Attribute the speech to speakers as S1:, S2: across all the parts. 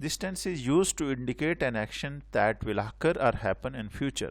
S1: This tense is used to indicate an action that will occur or happen in future.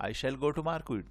S1: I shall go to market.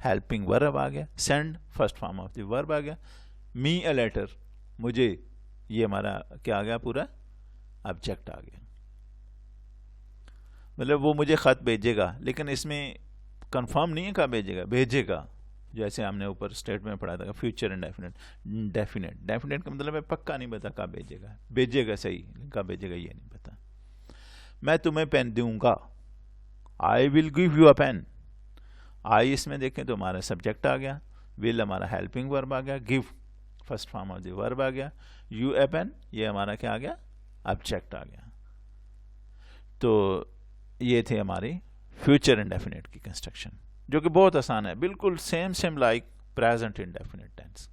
S1: Helping verb आ गया, send first form of the verb आ गया, me a letter, मुझे, ये हमारा क्या आ गया, पूरा ऑब्जेक्ट आ गया, मतलब वो मुझे खत भेजेगा, लेकिन इसमें कंफर्म नहीं है कहाँ भेजेगा, भेजेगा, जैसे हमने ऊपर स्टेटमेंट में पढ़ा था फ्यूचर इंडेफिनिट, डेफिनेट, डेफिनेट का मतलब है पक्का नहीं पता कहाँ भेजेगा, भेजेगा सही, कहाँ भेजेगा ये नहीं पता। मैं तुम्हें पेन दूंगा, I will give you a pen, आई इसमें देखें तो हमारा सब्जेक्ट आ गया, विल हमारा हेल्पिंग वर्ब आ गया, give first form of the verb आ गया, यू ए पेन, ये हमारा क्या आ गया, ऑब्जेक्ट आ गया। तो ये थे हमारी फ्यूचर इंडेफिनिट की कंस्ट्रक्शन, जो कि बहुत आसान है, बिल्कुल same like present indefinite tense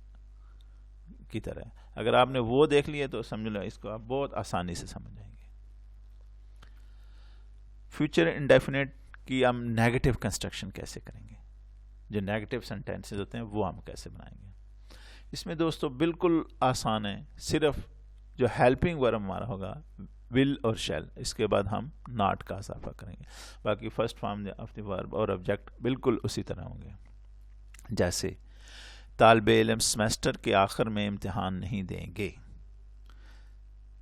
S1: की तरह। अगर आपने वो देख लिया तो समझ लो इसको आप बहुत आसानी से समझ जाएंगे। फ्यूचर इंडेफिनिट की हम नेगेटिव कंस्ट्रक्शन कैसे करेंगे, जो नेगेटिव सेंटेंसेस होते हैं वो हम कैसे बनाएंगे। इसमें दोस्तों बिल्कुल आसान है, सिर्फ जो हेल्पिंग वर्ब हमारा होगा विल और शैल, इसके बाद हम नॉट का इजाफा करेंगे, बाकी first form of the verb और ऑब्जेक्ट बिल्कुल उसी तरह होंगे। जैसे तालिबे इल्म सेमेस्टर के आखिर में इम्तिहान नहीं देंगे,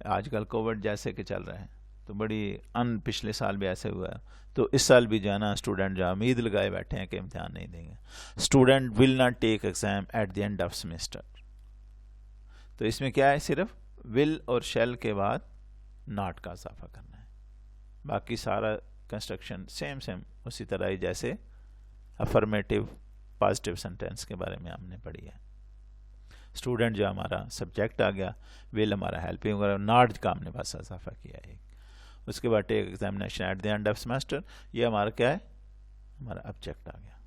S1: आजकल कोविड जैसे कि चल रहा है तो बड़ी पिछले साल भी ऐसे हुआ है, तो इस साल भी जो है ना स्टूडेंट जो उम्मीद लगाए बैठे हैं कि इम्तिहान नहीं देंगे। Student will not take exam at the end of semester, तो इसमें क्या है, सिर्फ विल और शैल के बाद नॉट का इजाफा करना है, बाकी सारा कंस्ट्रक्शन सेम उसी तरह ही जैसे अफर्मेटिव पॉजिटिव सेंटेंस के बारे में हमने पढ़ी है। स्टूडेंट जो हमारा सब्जेक्ट आ गया, विल हमारा हेल्पिंग वगैरह, नॉट का हमने बस इजाफा किया है। उसके बाद take examination at the end of semester, ये हमारा क्या है, हमारा ऑब्जेक्ट आ गया।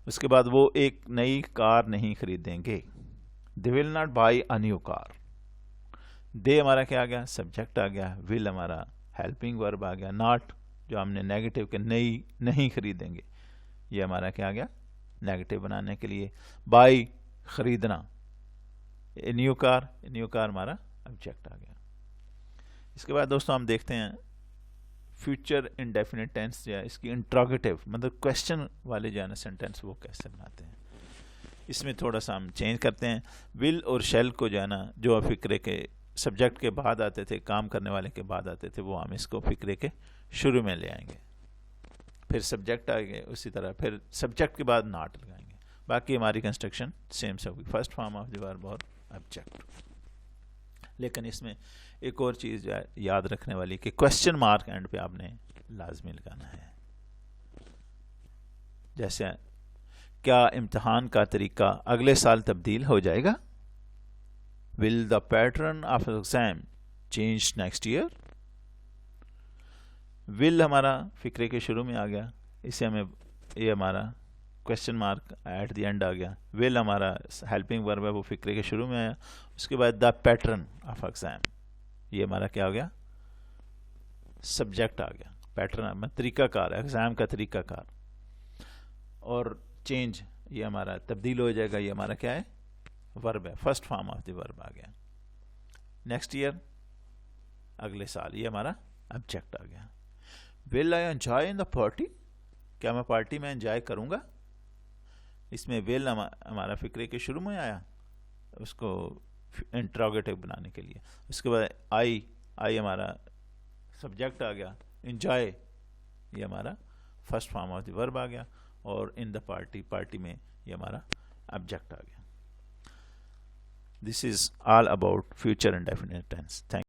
S1: उसके बाद वो एक नई कार नहीं खरीदेंगे, they will not buy a new car, they हमारा क्या आ गया, सब्जेक्ट आ गया, विल हमारा हेल्पिंग वर्ब आ गया, नॉट जो हमने नेगेटिव के नई नहीं खरीदेंगे, ये हमारा क्या आ गया, नेगेटिव बनाने के लिए, बाई खरीदना, न्यू कार हमारा ऑब्जेक्ट आ गया। इसके बाद दोस्तों हम देखते हैं फ्यूचर इंडेफिनिट टेंस जो है, इसकी इंट्रोगेटिव मतलब क्वेश्चन वाले जो है ना सेंटेंस वो कैसे बनाते हैं। इसमें थोड़ा सा हम चेंज करते हैं, विल और शैल को जो है ना, जो फिक्रे के सब्जेक्ट के बाद आते थे, काम करने वाले के बाद आते थे, वो हम इसको फिक्रे के शुरू में ले आएंगे, फिर सब्जेक्ट आएंगे, उसी तरह फिर सब्जेक्ट के बाद नॉट लगाएंगे, बाकी हमारी कंस्ट्रक्शन सेम से होगी, first form of the verb और ऑब्जेक्ट। लेकिन इसमें एक और चीज़ याद रखने वाली कि क्वेश्चन मार्क एंड पे आपने लाजमी लगाना है। जैसे क्या इम्तिहान का तरीका अगले साल तब्दील हो जाएगा, will the pattern of exam change next year, will हमारा फिक्रे के शुरू में आ गया, इसे हमें ये हमारा question mark at the end आ गया, विल हमारा हेल्पिंग वर्ब है वो फिक्रे के शुरू में आया, उसके बाद द पैटर्न ऑफ एग्जाम, ये हमारा क्या हो गया, सब्जेक्ट आ गया, पैटर्न में तरीकाकार, एग्जाम का तरीकाकार, और चेंज ये हमारा तब्दील हो जाएगा, ये हमारा क्या है, वर्ब है, first form of the verb आ गया। नेक्स्ट ईयर अगले साल, ये हमारा ऑब्जेक्ट आ गया। Will I enjoy in the party, क्या मैं पार्टी में एंजॉय करूंगा, इसमें विल हमारा फिक्रे के शुरू में आया, उसको इंट्रोगेटिव बनाने के लिए। उसके बाद आई हमारा सब्जेक्ट आ गया, एंजॉय ये हमारा first form of the verb आ गया, और इन द पार्टी में ये हमारा ऑब्जेक्ट आ गया। This is all about future indefinite tense. Thank